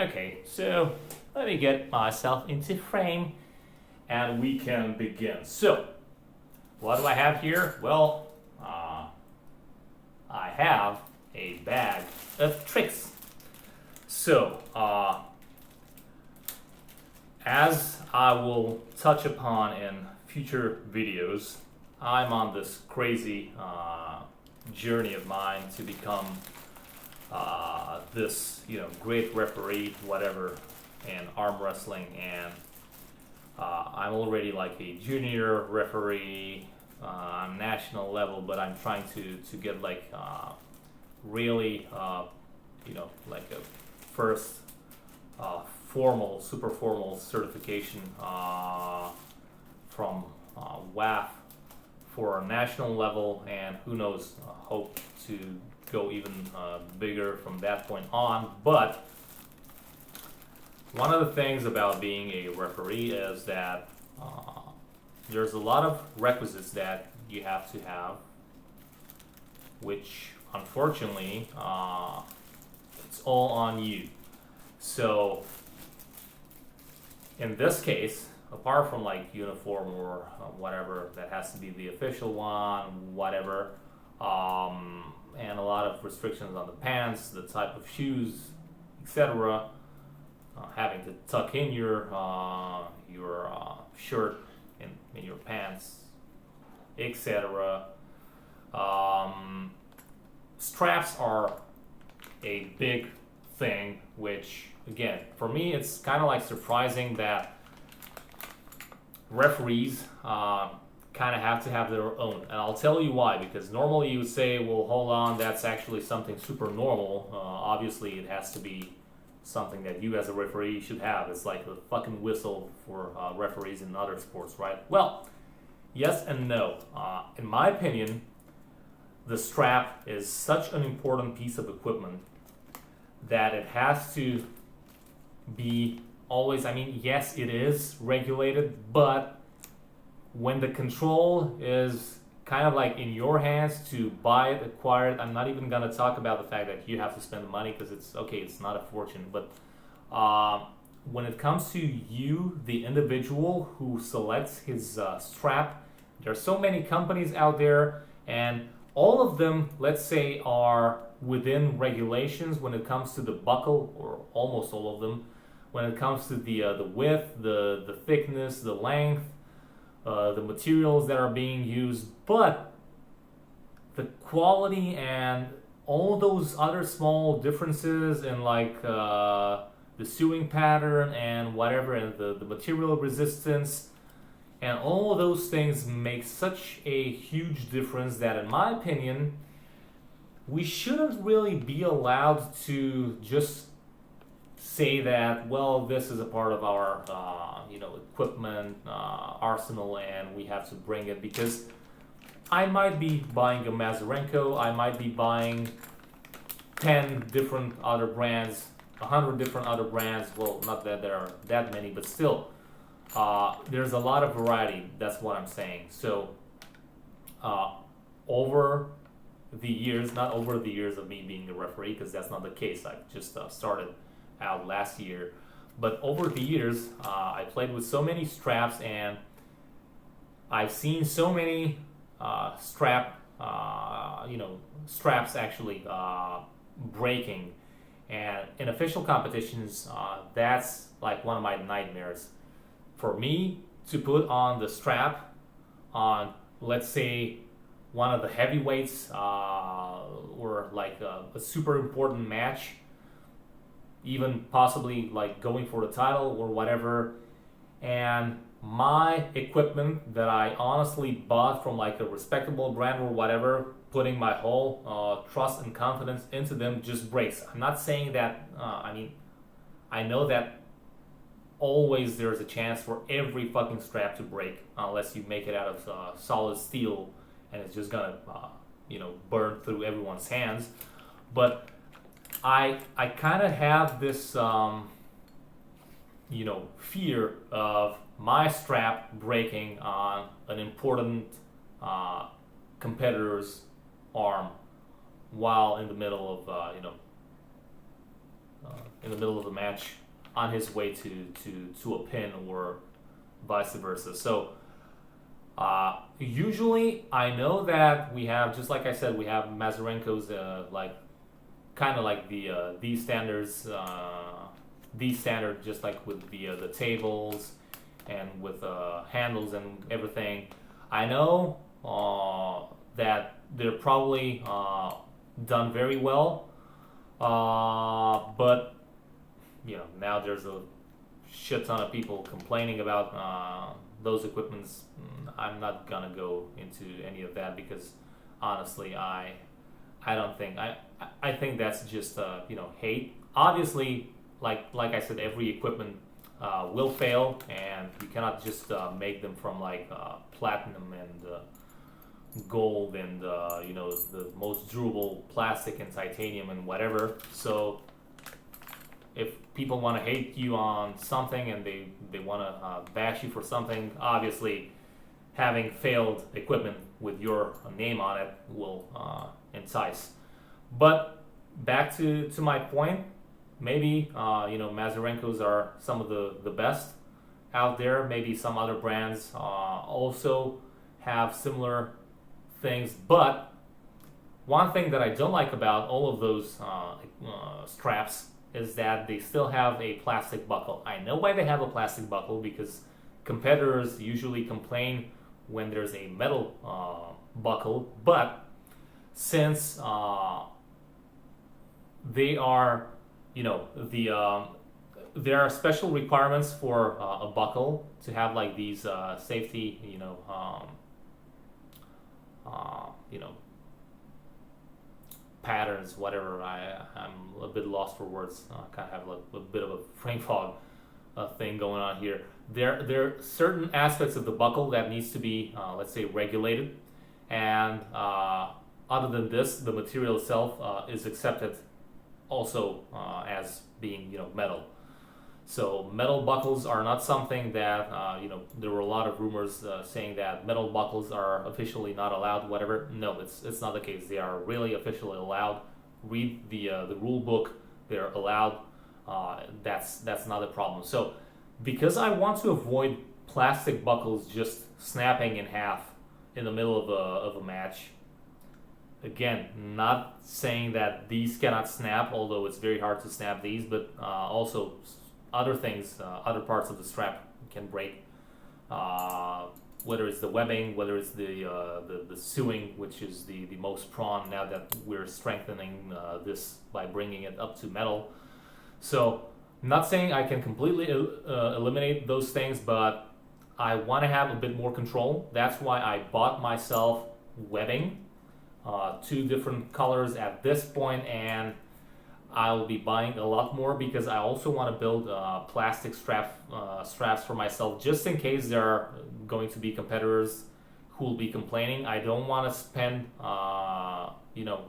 Okay, so let me get myself into frame and we can begin. So, what do I have here? Well, I have a bag of tricks. So, as I will touch upon in future videos, I'm on this crazy journey of mine to become this, great referee, whatever, in arm wrestling, and I'm already like a junior referee on national level, but I'm trying to get like really, like a first super formal certification from WAF for a national level, and who knows, hope to go even bigger from that point on. But one of the things about being a referee is that there's a lot of requisites that you have to have, which unfortunately it's all on you. So in this case, apart from like uniform or whatever that has to be the official one, whatever, and a lot of restrictions on the pants, the type of shoes, etc., having to tuck in your shirt in your pants, etc. Straps are a big thing, which again, for me, it's kind of like surprising that referees kind of have to have their own. And I'll tell you why, because normally you would say, well, hold on, that's actually something super normal. Obviously, it has to be something that you as a referee should have. It's like the fucking whistle for referees in other sports, right? Well, yes and no. In my opinion, the strap is such an important piece of equipment that it has to be always, I mean, yes, it is regulated, but when the control is kind of like in your hands to buy it, acquire it, I'm not even going to talk about the fact that you have to spend the money, because it's not a fortune, but when it comes to you, the individual who selects his strap, there are so many companies out there, and all of them, let's say, are within regulations when it comes to the buckle, or almost all of them, when it comes to the width, the thickness, the length, the materials that are being used, but the quality and all those other small differences in like the sewing pattern and whatever, and the material resistance, and all of those things make such a huge difference that, in my opinion, we shouldn't really be allowed to just say that, well, this is a part of our equipment arsenal and we have to bring it, because I might be buying a Mazurenko, I might be buying 10 different other brands, 100 different other brands. Well, not that there are that many, but still, there's a lot of variety. That's what I'm saying. So over the years, not over the years of me being a referee, because that's not the case. I just started out last year, but over the years, I played with so many straps, and I've seen so many straps actually breaking, and in official competitions, that's like one of my nightmares. For me to put on the strap on, let's say, one of the heavyweights, or like a super important match, even possibly like going for the title or whatever, and my equipment that I honestly bought from like a respectable brand or whatever, putting my whole trust and confidence into them, just breaks. I'm not saying that, I know that always there's a chance for every fucking strap to break, unless you make it out of solid steel and it's just gonna burn through everyone's hands. But I kind of have this fear of my strap breaking on an important competitor's arm while in the middle of in the middle of the match on his way to a pin or vice versa. So usually I know that we have, just like I said, we have Mazurenko's like kind of like the standards, the standard, just like with the tables and with handles and everything. I know that they're probably done very well, but now there's a shit ton of people complaining about those equipments. I'm not gonna go into any of that because honestly, I don't think I think that's just hate. Obviously, like I said, every equipment will fail, and you cannot just make them from like platinum and gold and the most durable plastic and titanium and whatever. So if people want to hate you on something and they want to bash you for something, obviously having failed equipment with your name on it will entice. But back to my point, maybe Mazurenko's are some of the best out there. Maybe some other brands also have similar things, but one thing that I don't like about all of those straps is that they still have a plastic buckle. I know why they have a plastic buckle, because competitors usually complain when there's a metal buckle, but since they are, there are special requirements for a buckle to have like these safety, patterns, whatever. I'm a bit lost for words. Kind of have a bit of a brain fog thing going on here. There are certain aspects of the buckle that needs to be, let's say, regulated, and other than this, the material itself is accepted also as being metal. So metal buckles are not something that there were a lot of rumors saying that metal buckles are officially not allowed, whatever. No, it's not the case. They are really officially allowed. Read the rule book. They're allowed. That's not a problem. So because I want to avoid plastic buckles just snapping in half in the middle of a match. Again, not saying that these cannot snap, although it's very hard to snap these, but also other things, other parts of the strap can break. Whether it's the webbing, whether it's the sewing, which is the most prone now that we're strengthening this by bringing it up to metal. So, not saying I can completely eliminate those things, but I want to have a bit more control. That's why I bought myself webbing, 2 different colors at this point, and I'll be buying a lot more because I also want to build plastic straps for myself, just in case there are going to be competitors who will be complaining. I don't want to spend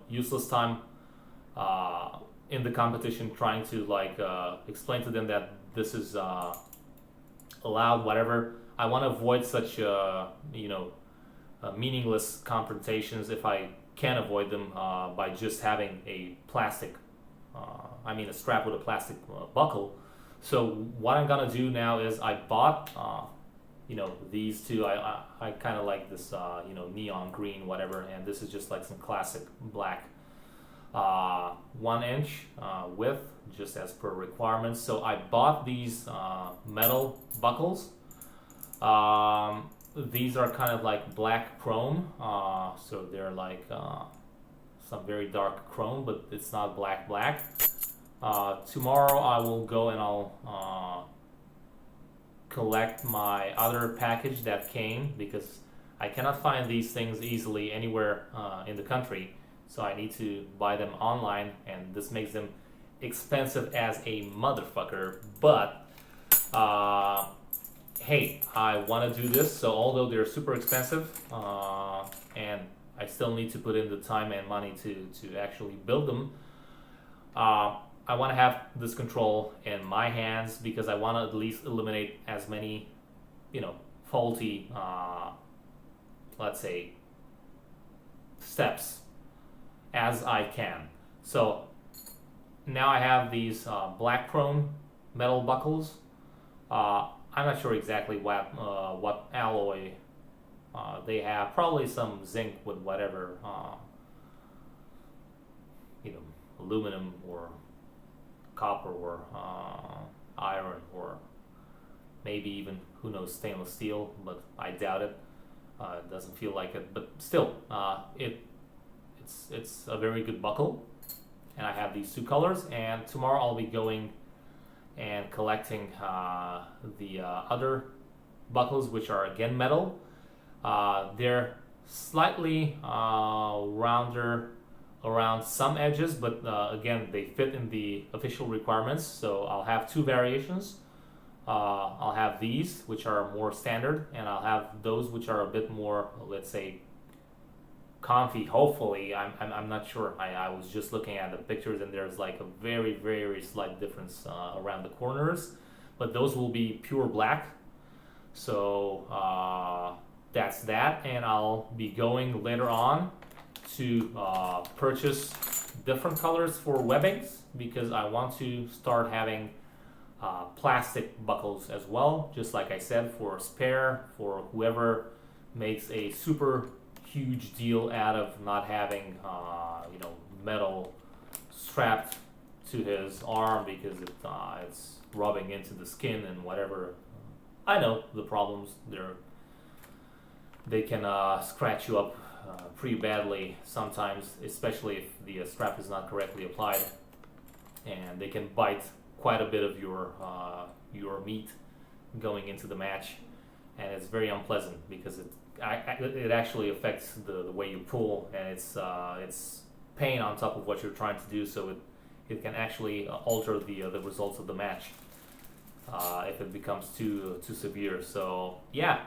useless time in the competition trying to explain to them that this is allowed, whatever. I want to avoid such meaningless confrontations if I can avoid them by just having a plastic. A strap with a plastic buckle. So what I'm gonna do now is I bought, these 2. I kind of like this, neon green, whatever, and this is just like some classic black, 1 inch width, just as per requirements. So I bought these metal buckles. These are kind of like black chrome, so they're like some very dark chrome, but it's not black. Tomorrow I will go and I'll collect my other package that came, because I cannot find these things easily anywhere in the country, so I need to buy them online, and this makes them expensive as a motherfucker. But hey, I want to do this, so although they're super expensive, and I still need to put in the time and money to actually build them, I want to have this control in my hands, because I want to at least eliminate as many, faulty, let's say, steps as I can. So now I have these black chrome metal buckles. I'm not sure exactly what alloy they have. Probably some zinc with whatever, aluminum or copper or iron, or maybe even, who knows, stainless steel, but I doubt it. It doesn't feel like it, but still, it's a very good buckle, and I have these two colors. And tomorrow I'll be going and collecting the other buckles, which are again metal. They're slightly rounder around some edges, but again, they fit in the official requirements. So I'll have two variations. I'll have these, which are more standard, and I'll have those which are a bit more, let's say, comfy. Hopefully, I'm not sure. I was just looking at the pictures, and there's like a very, very slight difference around the corners, but those will be pure black. So that's that, and I'll be going later on to purchase different colors for webbings, because I want to start having plastic buckles as well, just like I said, for spare, for whoever makes a super huge deal out of not having metal strapped to his arm because it's rubbing into the skin and whatever. I know the problems there. They can scratch you up pretty badly sometimes, especially if the strap is not correctly applied, and they can bite quite a bit of your meat going into the match, and it's very unpleasant because it actually affects the way you pull, and it's pain on top of what you're trying to do, so it can actually alter the results of the match if it becomes too severe. So yeah,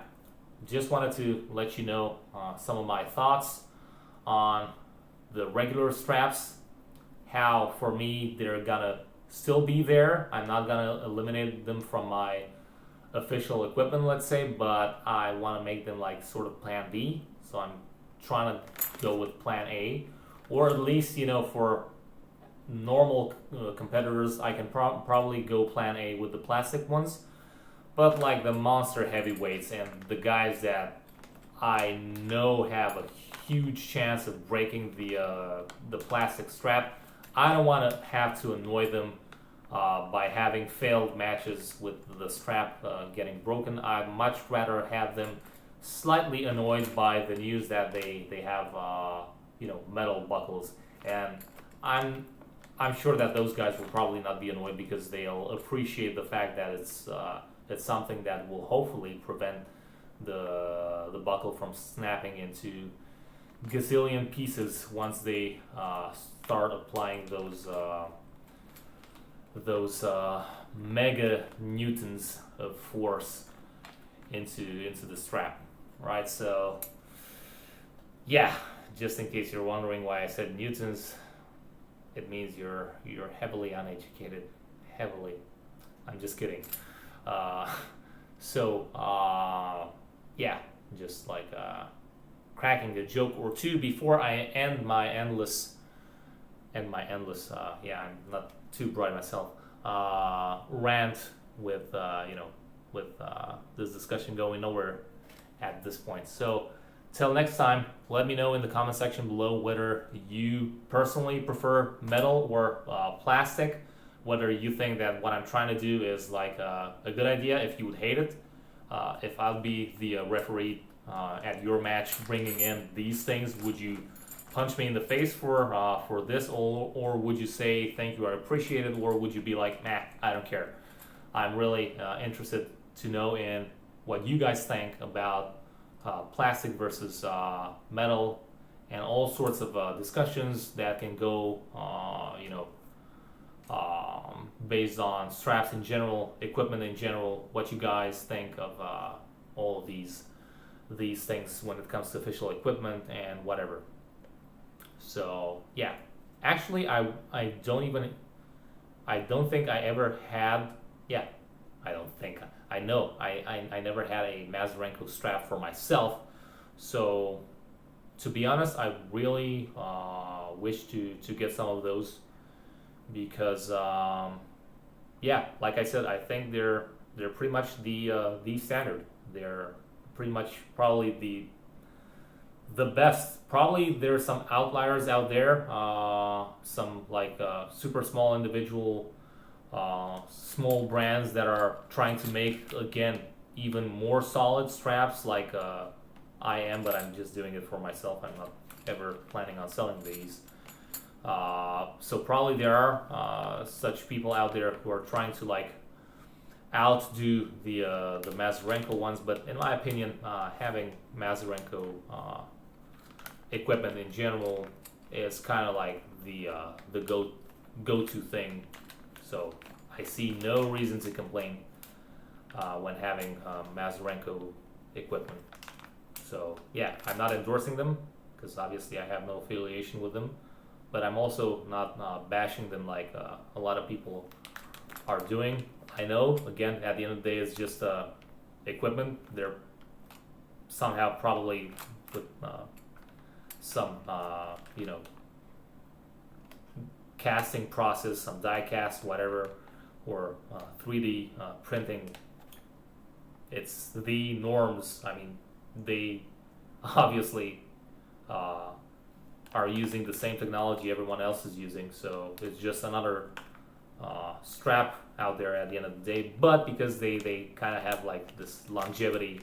just wanted to let you know some of my thoughts on the regular straps, how for me they're gonna still be there. I'm not gonna eliminate them from my official equipment, let's say, but I want to make them like sort of plan B. So I'm trying to go with plan A, or at least, for normal competitors, I can probably go plan A with the plastic ones. But like the monster heavyweights and the guys that I know have a huge chance of breaking the plastic strap, I don't want to have to annoy them by having failed matches with the strap getting broken. I'd much rather have them slightly annoyed by the news that they have metal buckles, and I'm sure that those guys will probably not be annoyed because they'll appreciate the fact that it's something that will hopefully prevent the buckle from snapping into gazillion pieces once they start applying those mega newtons of force into the strap, right? So yeah, just in case you're wondering why I said newtons, it means you're heavily uneducated. Heavily. I'm just kidding. Yeah, just like cracking a joke or two before I end my endless. I'm not too bright myself. Rant with this discussion going nowhere at this point. So till next time, let me know in the comment section below whether you personally prefer metal or plastic, whether you think that what I'm trying to do is like a good idea, if you would hate it, if I'll be the referee at your match bringing in these things, would you punch me in the face for this, or would you say thank you, I appreciate it, or would you be like, nah, I don't care? I'm really interested to know in what you guys think about plastic versus metal, and all sorts of discussions that can go based on straps in general, equipment in general, what you guys think of all of these things when it comes to official equipment and whatever. So yeah, actually I don't think I ever had, I know I never had a Mazurenko strap for myself. So to be honest, I really wish to get some of those because yeah, like I said, I think they're pretty much the standard. They're pretty much probably the best. Probably there's some outliers out there, some like super small individual, small brands that are trying to make again even more solid straps like I am, but I'm just doing it for myself. I'm not ever planning on selling these. So probably there are such people out there who are trying to like outdo the Mazarenko ones, but in my opinion, having Mazarenko equipment in general is kind of like the go-to thing. So I see no reason to complain when having Mazarenko equipment. So yeah, I'm not endorsing them because obviously I have no affiliation with them, but I'm also not bashing them like a lot of people are doing. I know, again, at the end of the day, it's just equipment. They're somehow probably with some, casting process, some die cast, whatever, or 3D printing. It's the norms. I mean, they obviously are using the same technology everyone else is using, so it's just another strap out there at the end of the day. But because they kind of have like this longevity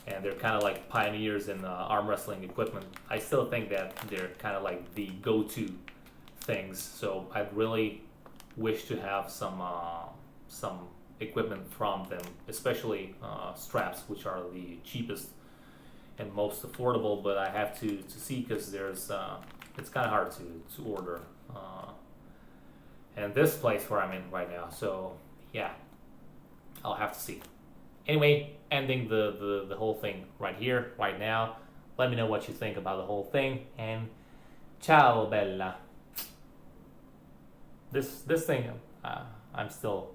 and they're kind of like pioneers in arm wrestling equipment, I still think that they're kind of like the go-to things. So I'd really wish to have some equipment from them, especially straps, which are the cheapest and most affordable. But I have to see because there's it's kind of hard to order. And this place where I'm in right now. So yeah, I'll have to see. Anyway, ending the whole thing right here, right now. Let me know what you think about the whole thing, and ciao bella. This thing, I'm still